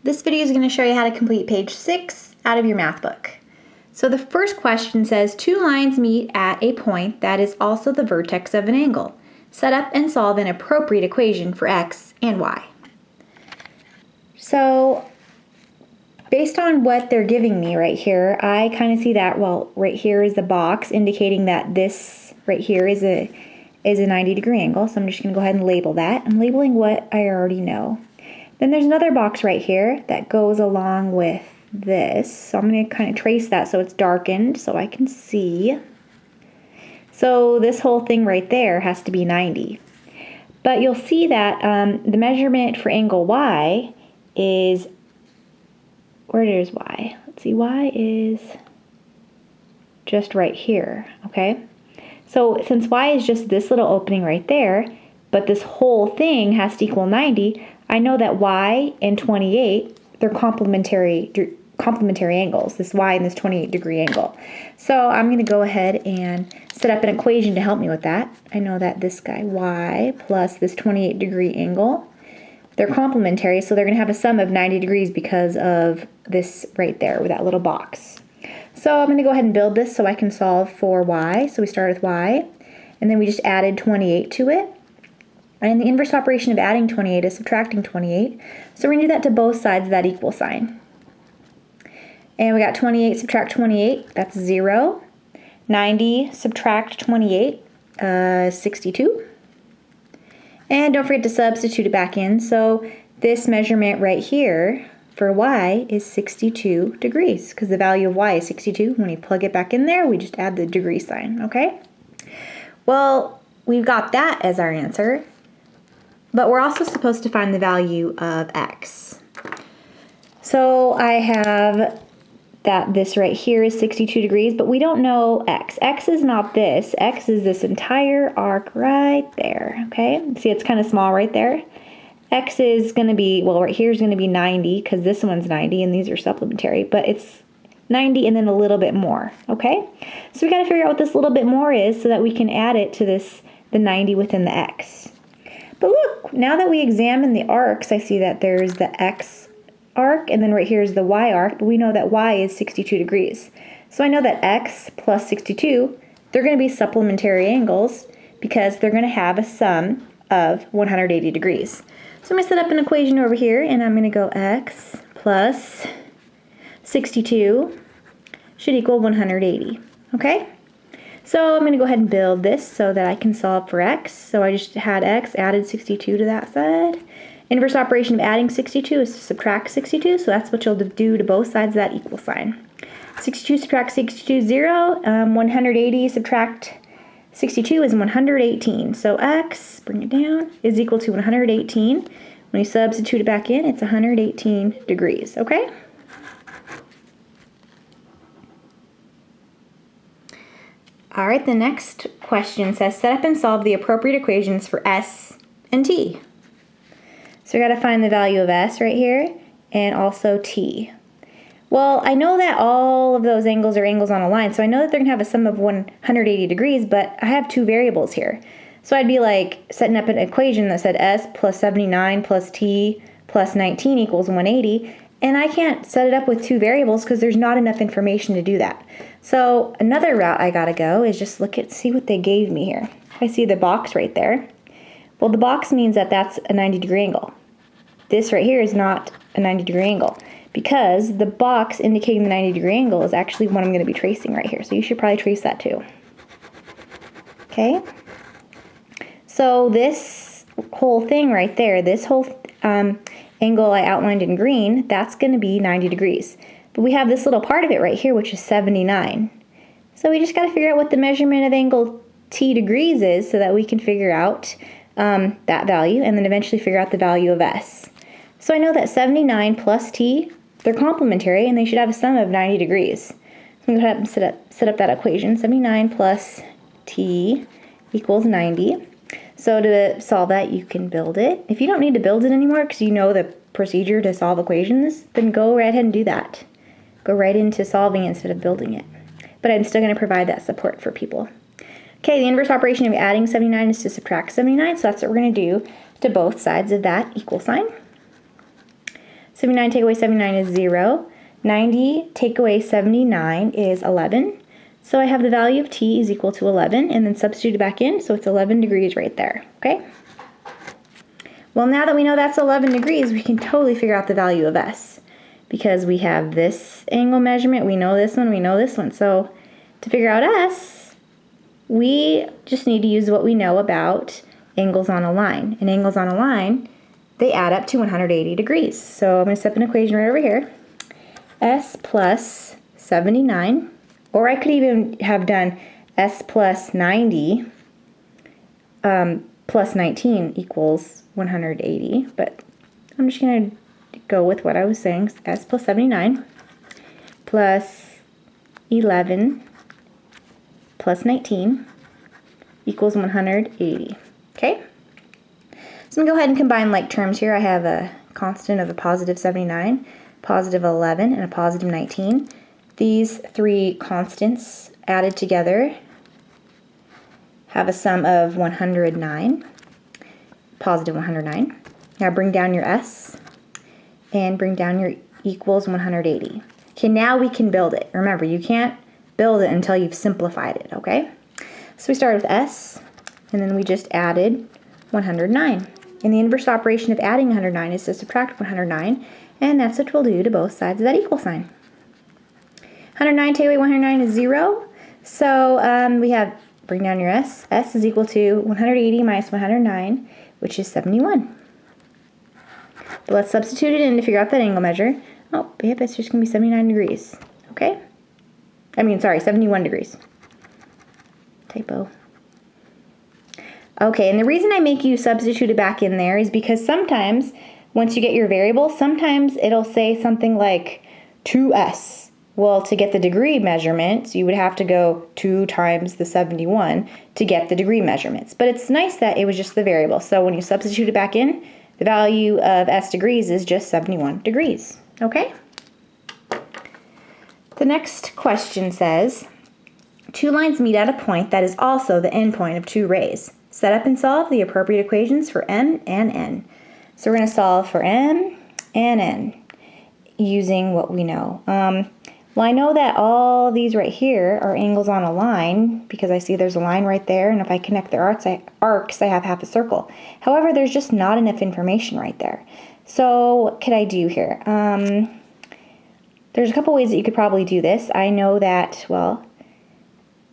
This video is going to show you how to complete page 6 out of your math book. So the first question says, two lines meet at a point that is also the vertex of an angle. Set up and solve an appropriate equation for x and y. So based on what they're giving me right here, I kind of see that, well, right here is the box indicating that this right here is a 90-degree angle. So I'm just going to go ahead and label that. I'm labeling what I already know. Then there's another box right here that goes along with this. So I'm going to kind of trace that so it's darkened so I can see. So this whole thing right there has to be 90. But you'll see that the measurement for angle y is, where is y? Let's see, y is just right here, okay? So since y is just this little opening right there, but this whole thing has to equal 90, I know that y and 28, they're complementary angles, this y and this 28-degree angle. So I'm going to go ahead and set up an equation to help me with that. I know that this guy, y, plus this 28-degree angle, they're complementary, so they're going to have a sum of 90 degrees because of this right there with that little box. So I'm going to go ahead and build this so I can solve for y. So we start with y, and then we just added 28 to it. And the inverse operation of adding 28 is subtracting 28. So we're going to do that to both sides of that equal sign. And we got 28 subtract 28, that's 0. 90 subtract 28, 62. And don't forget to substitute it back in. So this measurement right here for y is 62 degrees because the value of y is 62. When we plug it back in there, we just add the degree sign, okay? Well, we've got that as our answer, but we're also supposed to find the value of x. So I have that this right here is 62 degrees, but we don't know x. X is not this. X is this entire arc right there, okay? See, it's kind of small right there. X is going to be, well, right here is going to be 90 because this one's 90 and these are supplementary, but it's 90 and then a little bit more, okay? So we got to figure out what this little bit more is so that we can add it to the 90 within the x. But look, now that we examine the arcs, I see that there's the x arc and then right here is the y arc, but we know that y is 62 degrees. So I know that x plus 62, they're going to be supplementary angles because they're going to have a sum of 180 degrees. So I'm going to set up an equation over here, and I'm going to go x plus 62 should equal 180, okay? So I'm going to go ahead and build this so that I can solve for x. So I just had x, added 62 to that side. Inverse operation of adding 62 is to subtract 62, so that's what you'll do to both sides of that equal sign. 62 subtract 62 is 0. 180 subtract 62 is 118. So x, bring it down, is equal to 118. When you substitute it back in, it's 118 degrees, okay? All right, the next question says, set up and solve the appropriate equations for s and t. So we got to find the value of s right here and also t. Well, I know that all of those angles are angles on a line, so I know that they're going to have a sum of 180 degrees, but I have two variables here. So I'd be like setting up an equation that said s plus 79 plus t plus 19 equals 180, and I can't set it up with two variables because there's not enough information to do that. So another route I got to go is just see what they gave me here. I see the box right there. Well, the box means that that's a 90-degree angle. This right here is not a 90-degree angle because the box indicating the 90-degree angle is actually what I'm going to be tracing right here. So you should probably trace that too. Okay? So this whole thing right there, this whole angle I outlined in green, that's going to be 90 degrees. But we have this little part of it right here, which is 79. So we just got to figure out what the measurement of angle t degrees is so that we can figure out that value and then eventually figure out the value of s. So I know that 79 plus t, they're complementary and they should have a sum of 90 degrees. So I'm going to go ahead and set up that equation. 79 plus t equals 90. So to solve that, you can build it. If you don't need to build it anymore because you know the procedure to solve equations, then go right ahead and do that. Go right into solving instead of building it. But I'm still going to provide that support for people. Okay, the inverse operation of adding 79 is to subtract 79, so that's what we're going to do to both sides of that equal sign. 79 take away 79 is 0. 90 take away 79 is 11. So I have the value of t is equal to 11, and then substitute it back in, so it's 11 degrees right there, okay? Well, now that we know that's 11 degrees, we can totally figure out the value of s, because we have this angle measurement, we know this one, we know this one. So to figure out s, we just need to use what we know about angles on a line. And angles on a line, they add up to 180 degrees. So I'm going to set up an equation right over here. S plus 79, or I could even have done s plus 90 plus 19 equals 180, but I'm just going to go with what I was saying. S plus 79 plus 11 plus 19 equals 180. Okay? So I'm going to go ahead and combine like terms here. I have a constant of a positive 79, positive 11, and a positive 19. These three constants added together have a sum of 109, positive 109. Now bring down your s and bring down your equals 180. Okay, now we can build it. Remember, you can't build it until you've simplified it, okay? So we started with s, and then we just added 109. And the inverse operation of adding 109 is to subtract 109, and that's what we'll do to both sides of that equal sign. 109 take away 109 is 0. So we have, bring down your s. S is equal to 180 minus 109, which is 71. But let's substitute it in to figure out that angle measure. Oh, yep, it's just going to be 79 degrees. Okay? I mean, sorry, 71 degrees. Typo. Okay, and the reason I make you substitute it back in there is because sometimes, once you get your variable, sometimes it'll say something like 2s. Well, to get the degree measurements, you would have to go 2 times the 71 to get the degree measurements. But it's nice that it was just the variable. So when you substitute it back in, the value of s degrees is just 71 degrees. Okay? The next question says, 2 lines meet at a point that is also the endpoint of 2 rays. Set up and solve the appropriate equations for m and n. So we're going to solve for m and n using what we know. Well, I know that all these right here are angles on a line because I see there's a line right there, and if I connect the arcs, I have half a circle. However, there's just not enough information right there. So what could I do here? There's a couple ways that you could probably do this. I know that, well,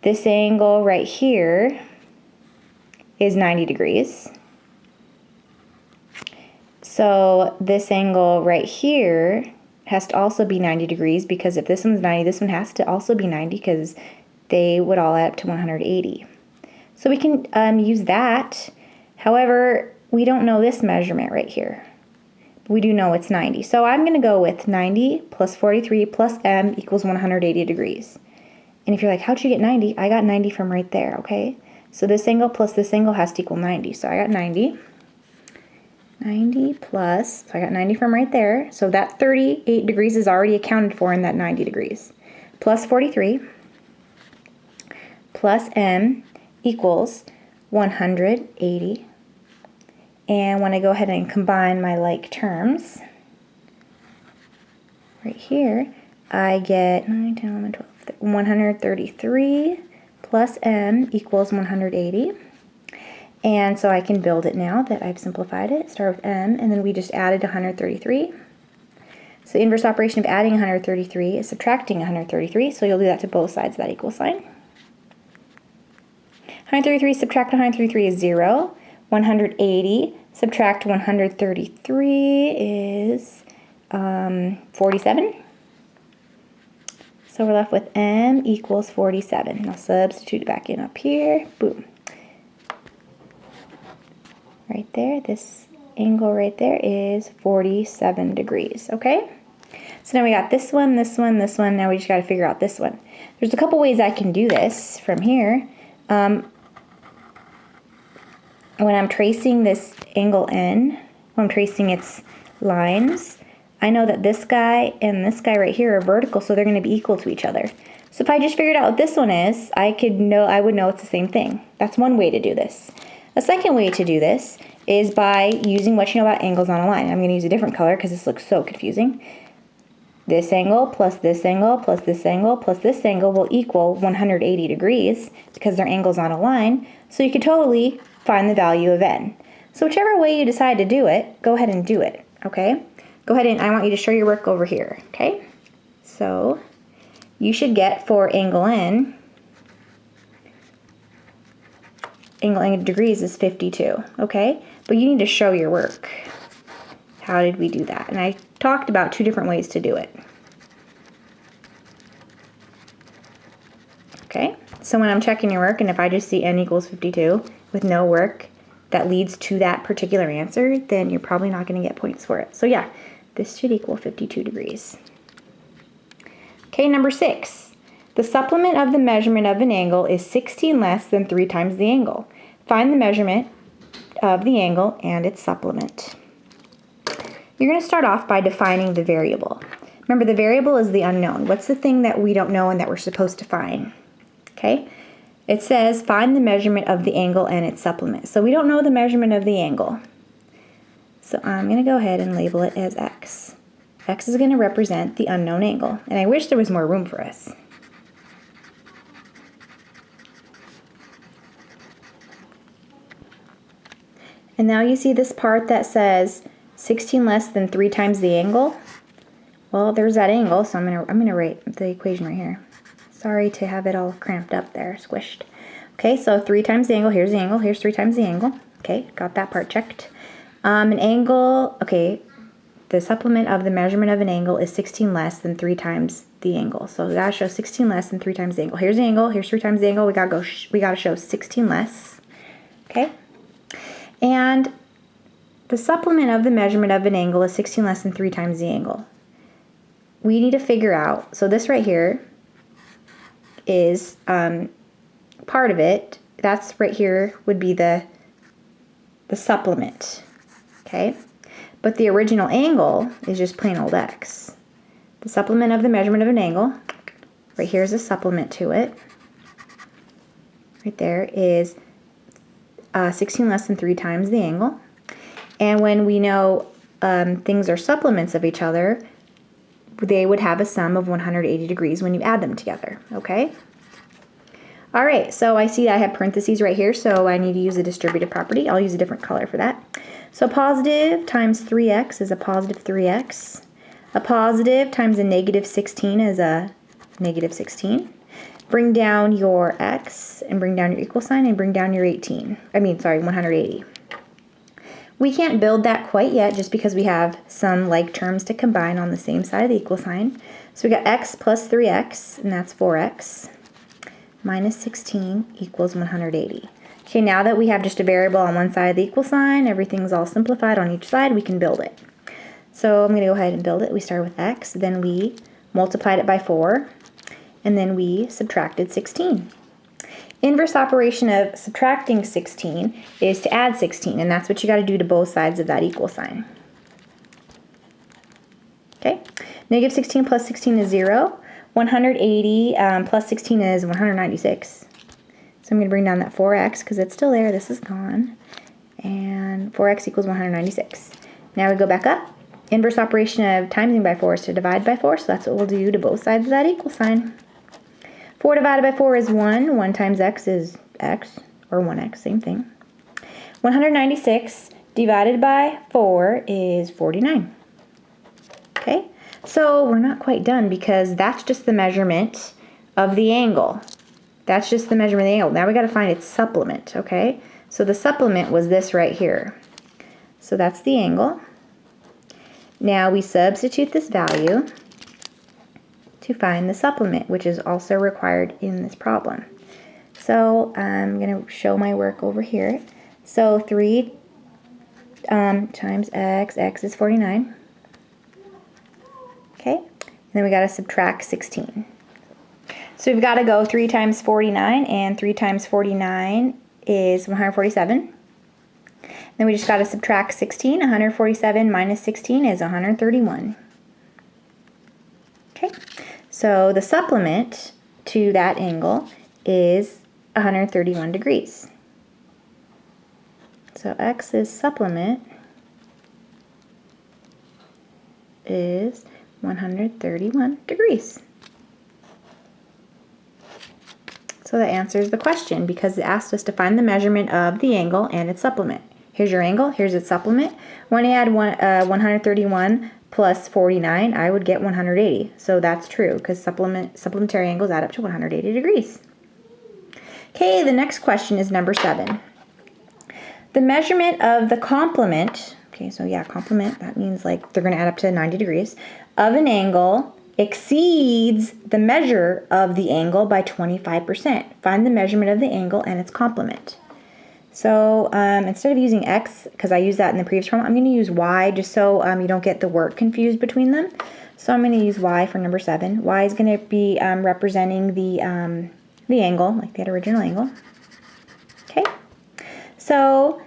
this angle right here is 90 degrees. So this angle right here has to also be 90 degrees, because if this one's 90, this one has to also be 90 because they would all add up to 180. So we can use that. However, we don't know this measurement right here. We do know it's 90. So I'm going to go with 90 plus 43 plus m equals 180 degrees. And if you're like, how'd you get 90? I got 90 from right there, okay? So this angle plus this angle has to equal 90. So I got 90. 90 plus, so I got 90 from right there. So that 38 degrees is already accounted for in that 90 degrees. Plus 43 plus m equals 180. And when I go ahead and combine my like terms, right here, I get 9, 10, 11, 12, 133 plus m equals 180. And so I can build it now that I've simplified it. Start with m, and then we just added 133. So the inverse operation of adding 133 is subtracting 133, so you'll do that to both sides of that equal sign. 133 subtract 133 is 0. 180 subtract 133 is 47. So we're left with m equals 47. I'll substitute it back in up here. Boom. Right there, this angle right there is 47 degrees, okay? So now we got this one, this one, this one. Now we just got to figure out this one. There's a couple ways I can do this from here. When I'm tracing this angle n, when I'm tracing its lines, I know that this guy and this guy right here are vertical, so they're going to be equal to each other. So if I just figured out what this one is, I would know it's the same thing. That's one way to do this. A second way to do this is by using what you know about angles on a line. I'm going to use a different color because this looks so confusing. This angle plus this angle plus this angle plus this angle will equal 180 degrees because they're angles on a line. So you could totally find the value of n. So whichever way you decide to do it, go ahead and do it, okay? Go ahead and I want you to show your work over here, okay? So you should get for angle n, angle in degrees is 52, okay? But you need to show your work. How did we do that? And I talked about 2 different ways to do it. Okay, so when I'm checking your work and if I just see n equals 52 with no work that leads to that particular answer, then you're probably not going to get points for it. So yeah, this should equal 52 degrees. Okay, number 6. The supplement of the measurement of an angle is 16 less than 3 times the angle. Find the measurement of the angle and its supplement. You're going to start off by defining the variable. Remember, the variable is the unknown. What's the thing that we don't know and that we're supposed to find? Okay, it says find the measurement of the angle and its supplement. So we don't know the measurement of the angle. So I'm going to go ahead and label it as x. X is going to represent the unknown angle. And I wish there was more room for us. And now you see this part that says 16 less than 3 times the angle. Well, there's that angle, so I'm gonna write the equation right here. Sorry to have it all cramped up there, squished. Okay, so 3 times the angle, here's the angle, here's 3 times the angle. Okay, got that part checked. An angle, okay, the supplement of the measurement of an angle is 16 less than 3 times the angle. So we gotta show 16 less than 3 times the angle. Here's the angle, here's 3 times the angle, we gotta show 16 less. Okay? And the supplement of the measurement of an angle is 16 less than 3 times the angle. We need to figure out, so this right here is part of it. That's right here would be the supplement, okay? But the original angle is just plain old x. The supplement of the measurement of an angle, right here is a supplement to it. Right there is 16 less than 3 times the angle. And when we know things are supplements of each other, they would have a sum of 180 degrees when you add them together, okay? All right, so I see I have parentheses right here, so I need to use a distributive property. I'll use a different color for that. So positive times 3x is a positive 3x. A positive times a negative 16 is a negative 16. Bring down your x and bring down your equal sign and bring down your 180. We can't build that quite yet just because we have some like terms to combine on the same side of the equal sign. So we got x plus 3x, and that's 4x, minus 16 equals 180. Okay, now that we have just a variable on one side of the equal sign, everything's all simplified on each side, we can build it. So I'm going to go ahead and build it. We start with x, then we multiplied it by 4, and then we subtracted 16. Inverse operation of subtracting 16 is to add 16, and that's what you got to do to both sides of that equal sign. Okay, negative 16 plus 16 is 0. 180 plus 16 is 196. So I'm going to bring down that 4x because it's still there. This is gone. And 4x equals 196. Now we go back up. Inverse operation of timesing by 4 is to divide by 4, so that's what we'll do to both sides of that equal sign. 4 divided by 4 is 1. 1 times x is x, or 1x, same thing. 196 divided by 4 is 49. Okay, so we're not quite done because that's just the measurement of the angle. That's just the measurement of the angle. Now we got to find its supplement, okay? So the supplement was this right here. So that's the angle. Now we substitute this value to find the supplement, which is also required in this problem. So I'm going to show my work over here. So 3 times x is 49. Okay, and then we got to subtract 16. So we've got to go 3 times 49, and 3 times 49 is 147. Then we just got to subtract 16. 147 minus 16 is 131. Okay, so the supplement to that angle is 131 degrees. So x's supplement is 131 degrees. So that answers the question because it asked us to find the measurement of the angle and its supplement. Here's your angle, here's its supplement. When I add 131 plus 49, I would get 180. So that's true because supplementary angles add up to 180 degrees. Okay, the next question is number 7. The measurement of the complement, okay, so yeah, complement, that means like they're going to add up to 90 degrees, of an angle exceeds the measure of the angle by 25%. Find the measurement of the angle and its complement. So instead of using x, because I used that in the previous problem, I'm going to use y just so you don't get the work confused between them. So I'm going to use y for number 7. Y is going to be representing the angle, like that original angle. Okay. So,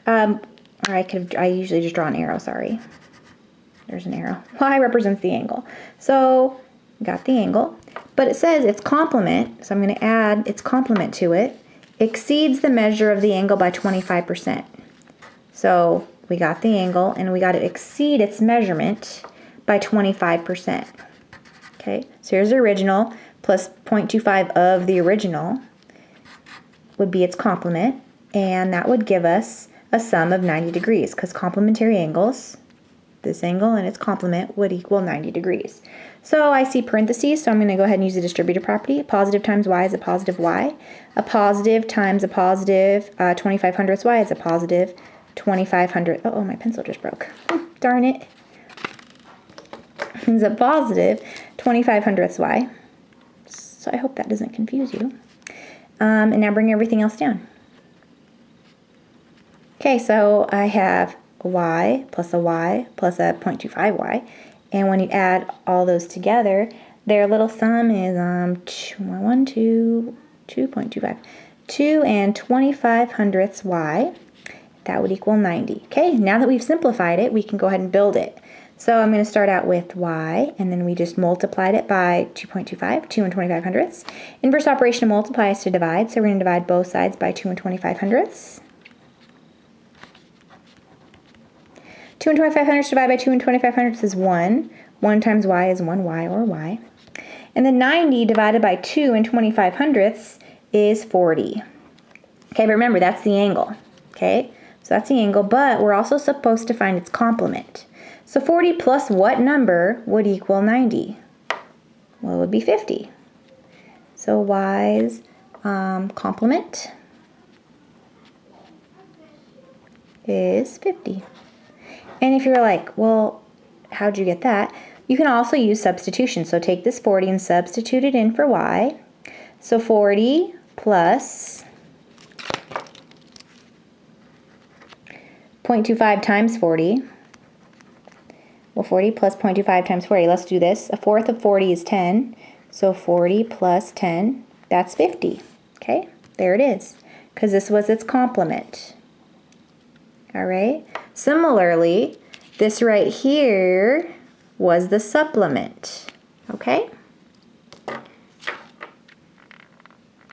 or I usually just draw an arrow, sorry. There's an arrow. Y represents the angle. So, got the angle, but it says its complement, so I'm going to add its complement to it, exceeds the measure of the angle by 25%. So, we got the angle, and we got to exceed its measurement by 25%. Okay, so here's the original, plus 0.25 of the original would be its complement, and that would give us a sum of 90 degrees, because complementary angles, this angle and its complement, would equal 90 degrees. So I see parentheses, so I'm going to go ahead and use the distributive property. A positive times y is a positive y. A positive times a positive 25 hundredths y is a positive 2500. Oh, my pencil just broke. Darn it. It's a positive 25 hundredths y. So I hope that doesn't confuse you. And now bring everything else down. Okay, so I have a y plus a 0.25y, and when you add all those together, their little sum is 2.25. 2 and 25 hundredths y, that would equal 90. Okay, now that we've simplified it, we can go ahead and build it. So I'm going to start out with y, and then we just multiplied it by 2.25, 2 and 25 hundredths. Inverse operation to multiply is to divide, so we're going to divide both sides by 2 and 25 hundredths. 2 and 25 hundredths divided by 2 and 25 hundredths is 1. 1 times y is 1y, or y. And then 90 divided by 2 and 25 hundredths is 40. Okay, but remember, that's the angle. Okay, so that's the angle, but we're also supposed to find its complement. So 40 plus what number would equal 90? Well, it would be 50. So y's complement is 50. And if you're like, well, how'd you get that? You can also use substitution. So take this 40 and substitute it in for y. So 40 plus 0.25 times 40. Well, 40 plus 0.25 times 40. Let's do this. A fourth of 40 is 10. So 40 plus 10, that's 50. Okay, there it is. Because this was its complement. All right. Similarly, this right here was the supplement. Okay?